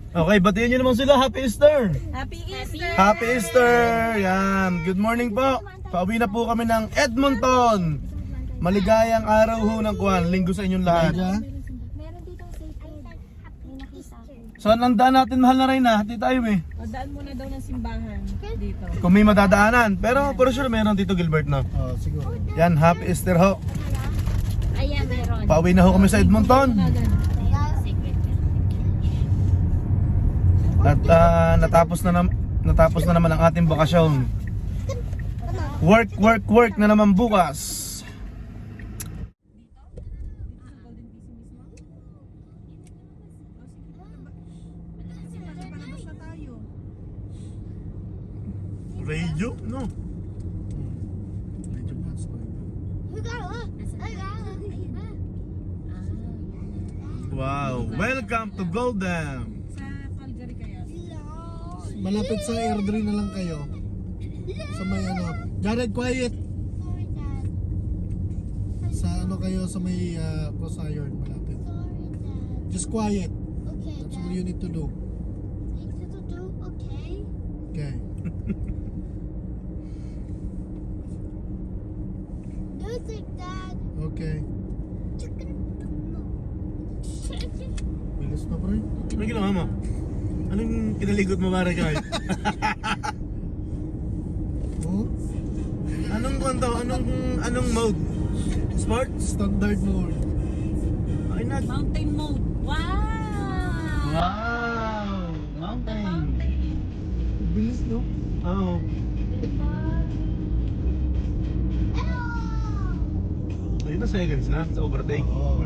Okay, batiin nyo naman sila. Happy Easter! Happy Easter! Happy Easter! Yan. Good morning po. Pauwi na po kami ng Edmonton. Maligayang araw ho ng kuwan. Linggo sa inyong lahat. Meron dito sacred. May nakita ko. So, nandaan natin mahal na rin na. Hati tayo eh. Daan muna daw ng simbahan dito. Kung may madadaanan. Pero for sure meron dito Gilbert no. Oh, siguro. Yan, Happy Easter ho. Ayan, meron. Pauwi na ho kami sa Edmonton. At natapos na naman ang ating bakasyon. Work na naman bukas. Radio? No. Medyo pass pa. Wow, welcome to Goldam. Sa Calgary kaya? Malapit sa airdrie na lang kayo. Sa may ano. Jared, quiet! Sa ano kayo sa may cross iron malapit. Just quiet. That's all you need to do. Okay. Okay. Bilis na bro. Ano ginawa mo? Anong kinaligot mo para kay? Oh, Anong kwanto? Anong mode? Sport? standard mode. Ay nag. Mountain mode. Wow! Wow! Mountain. Bilis no? Oh. Ayun na seconds na sa overtake. Oo.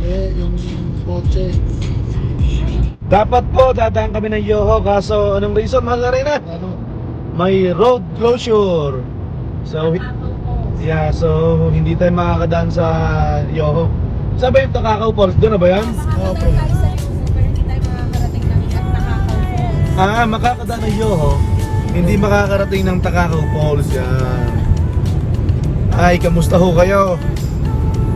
Yung kotse. Dapat po dadaan kami ng Yoho kaso anong reason mahal na rin na? Ano? May road closure. So yeah, so hindi tayo makakadaan sa Yoho. Saan ba yung Takakaw Falls? Doon na ba yan? Okay. Tayo sa Yoho, pero hindi tayo makakarating ng Takakaw Falls. Makakadaan ng Yoho. Hindi makakarating ng Takakaw Falls yan. Ay, kamusta ho kayo?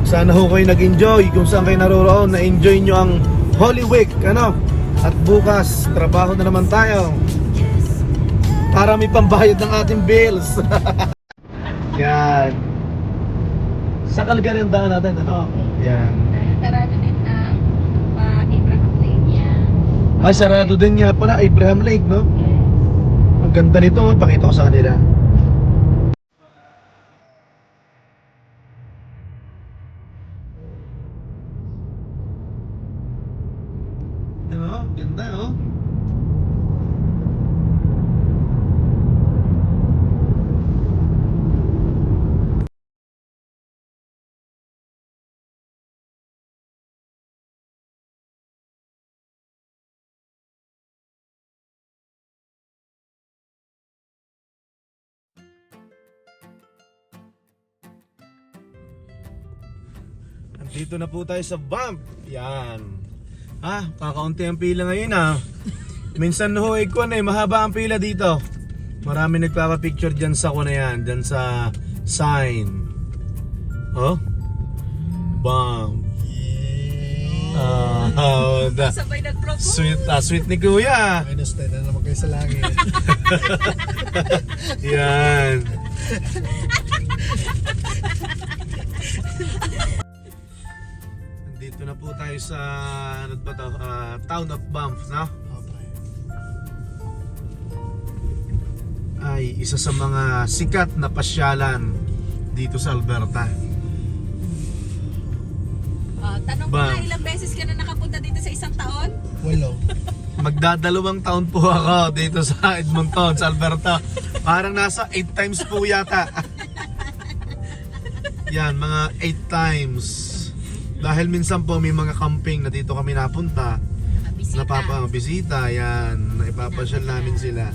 Sana ho kayo nag-enjoy kung saan kayo naroroon. Na-enjoy nyo ang Holy Week, ano? At bukas, trabaho na naman tayo para may pambayad ng ating bills. Yan. Sa Calgary ang daan natin, ano? Yan. Tarado din ang pa-Abraham Lane yan. Ay, sarado din nga pala, Abraham Lake, no? Ang ganda nito, pakita ko sa kanila. Ano? Ganda, oh. Dito na po tayo sa bump. Yan. Kakaunti ang pila ngayon Minsan ho mahaba ang pila dito. Marami nagpapapicture dyan sa kuna yan. Dyan sa sign. Oh? Bump. Sabay nag-propose. Sweet ni Kuya. Minus 10 na naman kayo sa langit. Yan. Nandito na po tayo sa ano ba to? Town of Banff, no? Okay. Ay isa sa mga sikat na pasyalan dito sa Alberta. Tanong ko Bam. nga, ilang beses ka na nakapunta dito sa isang taon? Walo. Magdadalawang taon po ako dito sa Edmonton, sa Alberta. Parang nasa 8 times po yata. Yan, mga 8 times. Dahil minsan po may mga camping na dito kami napunta. Napapabisita, yan. Naipapasyal namin sila.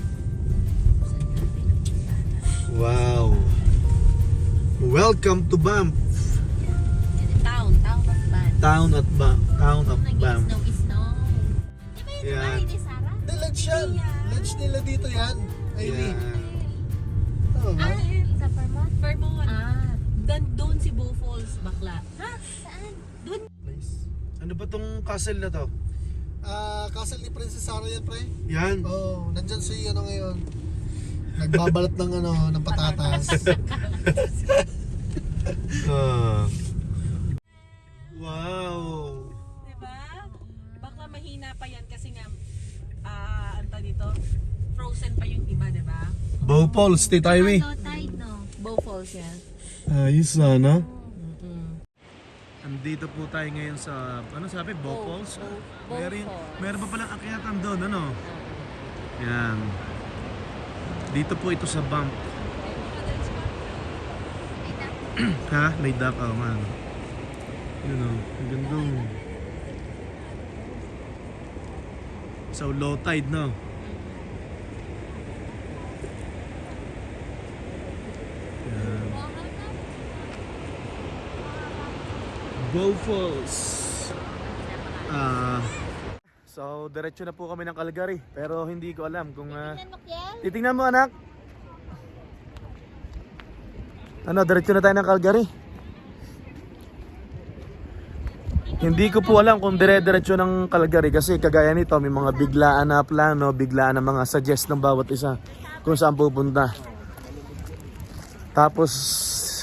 Wow. Welcome to Banff. Town of Banff. Town of Banff. Snow. Di ba yung Yan. bahay ni Sarah? Hindi, lunch yan. Lunch nila dito yan. Ivy. Yan. Tama ba? Sa Vermont? Vermont. Doon si Bow Falls, bakla. Ha? Saan? Doon. Place. Ano ba tong castle na to? Castle ni Princess Sarah yan, pre. Yan. Oh, nandyan si ano ngayon. Nagbabalat ng ng patatas. Wow. Diba? Bakla mahina pa yan kasi nga, anta dito, frozen pa yung iba, diba? Bow Falls, Tito Ivy. Low tide, no? Bow Falls yan. Ayos na, no? Andito po tayo ngayon sa, ano sabi, Bow Falls? Bow Falls. Meron pa palang akyatan doon, ano? Yan. Dito po ito sa Banff. Ha? May duck, oh man. Yun o, ang ganda. So low tide, no? Yan. Bow Falls. So diretso na po kami ng Calgary. Pero hindi ko alam kung titingnan mo, anak. Ano, diretso na tayo ng Calgary. Hindi ko po alam kung dire-diretso ng Calgary kasi kagaya nito may mga biglaan na plano, biglaan na mga suggest ng bawat isa kung saan pupunta. Tapos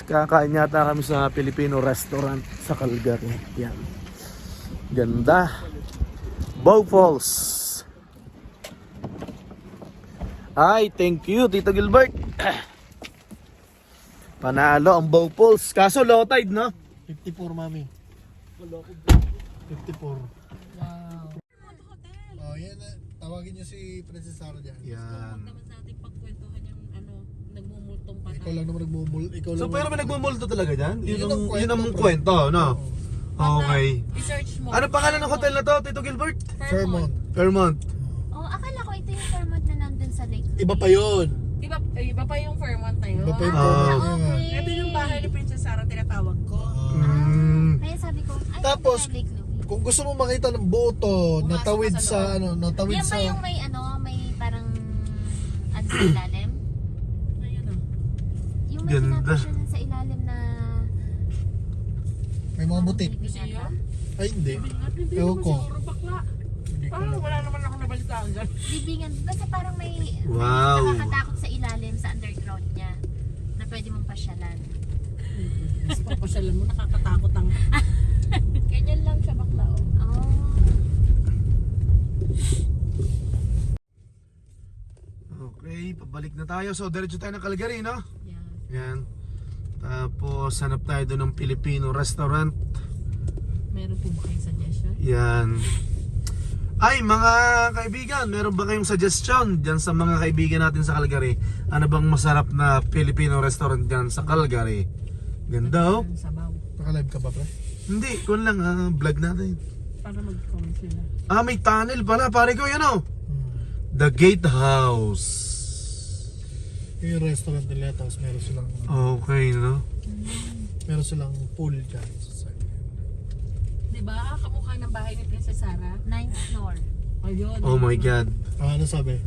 kakain yata kami sa Filipino restaurant sa Calgary. Yan. Ganda. Bow Falls. Ay, thank you Tito Gilbert. Panalo ang Bow Falls. Kaso low tide, no? 54, mami. 54. Wow. Oh, yan. Tawagin niyo si Princess Sarah dyan. Yan. Naman sa ating pagkwentuhan yung nagmumultong pa Ikaw lang naman nagmumul. Ikaw lang So pero may nagmumulto talaga dyan? Yun ang Yun ang kwento, kwento, no? Okay. I-search mo. Ano pangalan ng hotel na to, Tito Gilbert? Fairmont. Fairmont. Oh, akala ko ito yung Fairmont na nandun sa lake. Iba pa yun. Iba pa yung Fairmont na yun. Iba pa yung okay. Ito yung bahay ni Princess Sarah tinatawag ko. Kaya sabi ko, ay, Tapos, ito yung Lake Louise. kung gusto mo makita ng boto, Pumasok natawid ka sa sa ano, natawid Yan sa ba yung may may parang ano sa ilalim? Ayan o. Yung may Ganda. pinapasyalan sa ilalim na may mga butik. bibingatan? Ay, hindi. Hindi Ewan naman ko. siguro bakla. Hindi ko Parang alam. wala naman ako nabalitaan dyan. Bibingan. Basta parang may Wow. nakakatakot sa ilalim sa underground niya na pwede mong pasyalan. Mas papasyalan mo, nakakatakot ang... Ganyan lang siya bakla o. Oh. balik na tayo. So, diretso tayo ng Calgary, no? Yeah. Yan. Tapos, hanap tayo doon ng Filipino restaurant. Meron po ba kayong suggestion? Yan. Ay, mga kaibigan, meron ba kayong suggestion dyan sa mga kaibigan natin sa Calgary? Ano bang masarap na Filipino restaurant dyan sa Calgary? Ganda, oh. Sabaw. Naka-live ka ba, pre? Hindi, kun lang, vlog natin. Para mag-comment sila. May tunnel pala, pare ko, yan, oh. Hmm. The Gatehouse. Yung restaurant nila, tapos meron silang Okay, no? meron silang pool dyan sa side. Diba? Kamukha ng bahay ni Princess Sarah. 9th floor. Ayun. Oh my God. Ano sabi?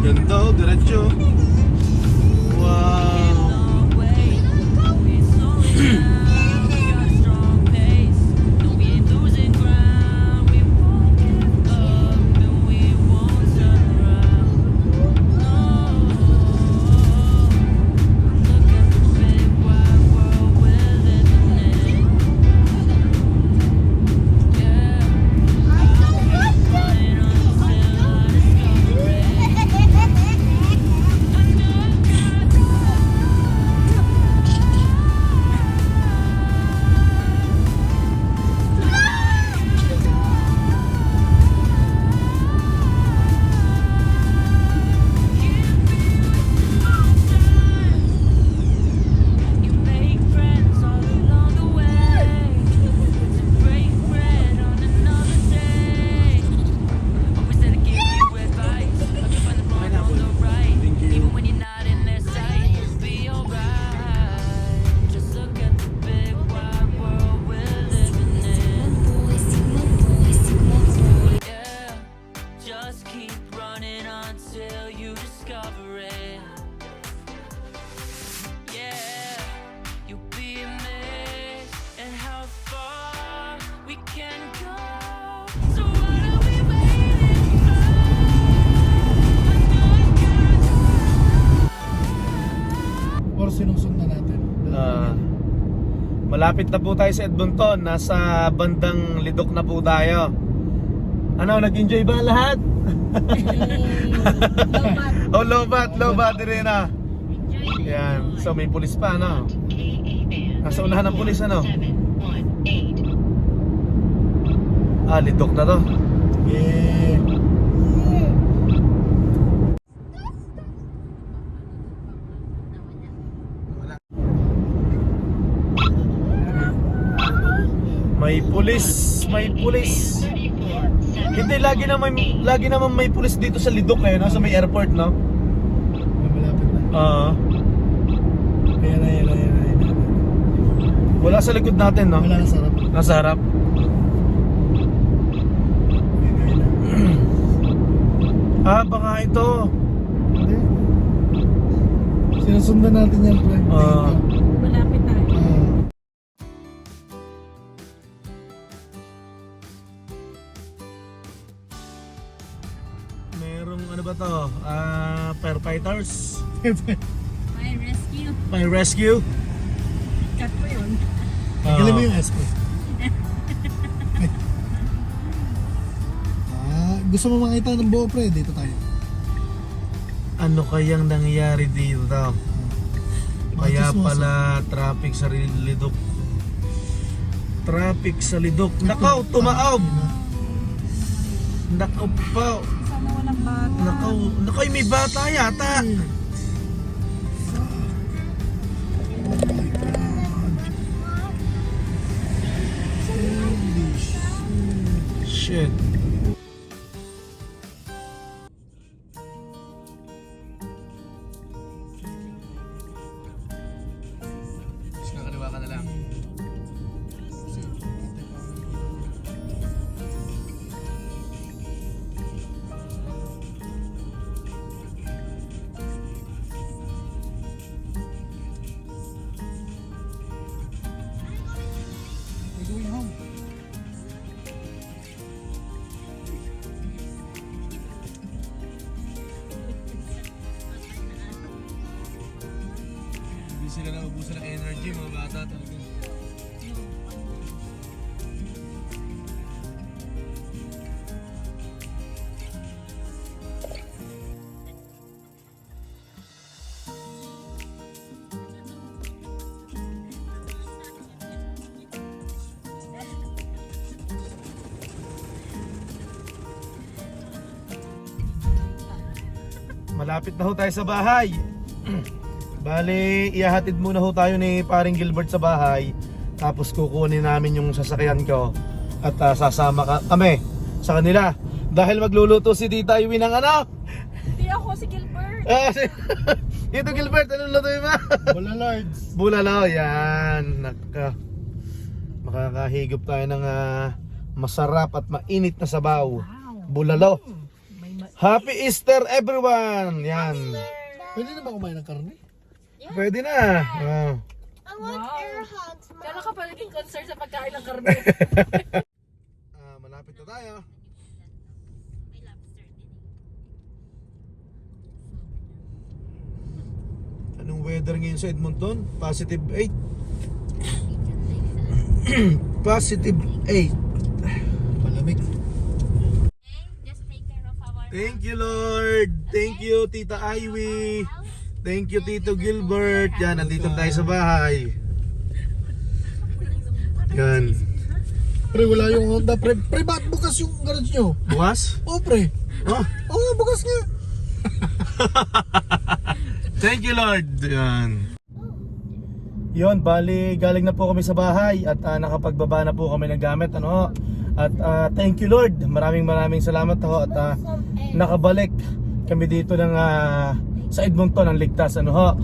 Ganda, oh, diretso. Wow. Just keep running until you discover it. Yeah, you'll be amazed at how far we can go. So what are we waiting for? Or sinusundan natin? Malapit na po tayo sa Edmonton. Nasa bandang Lidok na po tayo. Ano, nag-enjoy ba lahat? Oh, lobat rin na. Yan, so may pulis pa, ano? Nasa unahan ng pulis, ano? Lidok na to. Yeah. May pulis. Hindi, lagi naman may pulis dito sa Lidok, eh, no? Sa may airport, no? Malapit na. Oo. Ayan. Wala sa likod natin, no? Wala na sarap. Nasa harap. Baka ito. Hindi. Sinusundan natin yan, pre. Malapit tayo. Merong ano ba to? Firefighters. Fire rescue. Fire rescue. Cut ko yun. Galing mo yung S, pre. Gusto mo makita ng buo, pre? Dito tayo. Ano kayang nangyayari dito? Kaya Chismoso. pala traffic sa Lidok. Traffic sa Lidok. Nakaw, tumaob. Nakaw pa. Sana walang bata. Nakaw, may bata yata. Oh my God. Holy shit. Shit. Nakakaliwa ka na lang. sila naubusan ng energy, mga bata talaga. Malapit na ho tayo sa bahay. Bale, ihahatid muna ho tayo ni paring Gilbert sa bahay. Tapos kukunin namin yung sasakyan ko. At sasama kami sa kanila. Dahil magluluto si Tita Iwi ng ano? Hindi ako si Gilbert. Ito Gilbert, anong luto mo? Bulalords. Bulalo, yan. Makakahigop tayo ng masarap at mainit na sabaw. Bulalo. Happy Easter everyone! Yan. Pwede na ba kumain ng karne? Pwede na. Wow. Kaya ka pa naging concern sa pagkain ng karne. Malapit na tayo. May lobster din Anong weather ngayon sa Edmonton? Positive 8. Positive 8. Malamig. Okay, just take care of our Thank you Lord. Thank you Tita Ivy. Thank you Tito Gilbert. Yan, nandito tayo sa bahay. Yan. Pre, wala yung Honda. Pre, bakit bukas yung garage nyo? Bukas? Oh, pre. Oh, Oo, bukas nga. thank you Lord. Yan. Yon, bali galing na po kami sa bahay at nakapagbaba na po kami ng gamit ano. At thank you Lord. Maraming salamat ho at nakabalik kami dito ng sa Edmonton ng ligtas ano ho.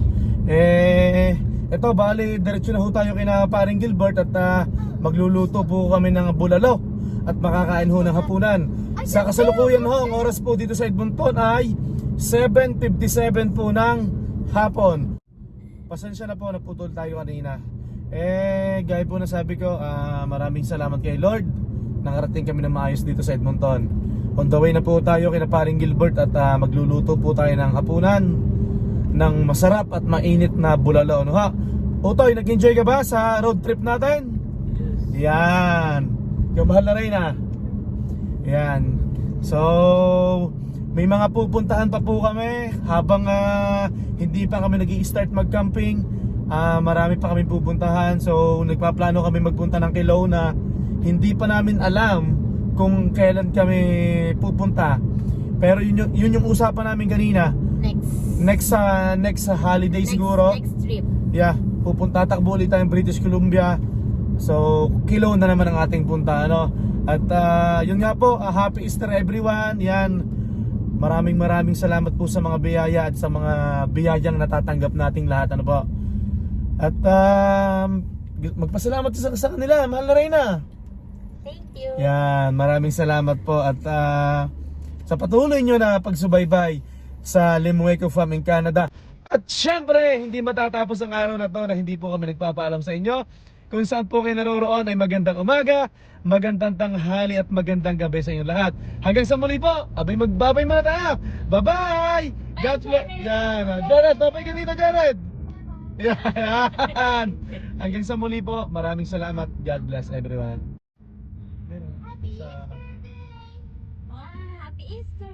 Ito bali diretso na ho tayo kina paring Gilbert at magluluto po kami ng bulalo at makakain ho ng hapunan. Sa kasalukuyan ho, ang oras po dito sa Edmonton ay 7:57 po ng hapon. Pasensya na po, naputol tayo kanina. Gaya po na sabi ko, maraming salamat kay Lord. Nakarating kami ng maayos dito sa Edmonton. On the way na po tayo kina paring Gilbert at magluluto po tayo ng hapunan ng masarap at mainit na bulalo ano ha. Utoy, nag-enjoy ka ba sa road trip natin? Yan. Yung mahal na rin Yan. So, may mga pupuntahan pa po kami habang hindi pa kami nag-i-start mag-camping. Marami pa kami pupuntahan. So, nagpaplano kami magpunta ng Kelowna. Hindi pa namin alam kung kailan kami pupunta. Pero yun yung usapan namin kanina. Next holiday siguro. Next trip. Yeah, takbo ulit tayong British Columbia. So, Kelowna naman ang ating punta ano. At yun nga po, happy Easter everyone. Yan. Maraming salamat po sa mga biyaya at sa mga biyayang natatanggap nating lahat ano po. At magpasalamat sa kanila, mahal na Reyna. Thank you. Yan, maraming salamat po at sa patuloy nyo na pagsubaybay sa Limueco Farm in Canada. At syempre, hindi matatapos ang araw na to na hindi po kami nagpapaalam sa inyo. Kung saan po kayo naroroon ay magandang umaga, magandang tanghali at magandang gabi sa inyo lahat. Hanggang sa muli po, abay magbabay muna tayo. Bye-bye! God bless. Yan. Jared, babay ka dito, Jared. Yan. Hanggang sa muli po, maraming salamat. God bless everyone. Happy Easter.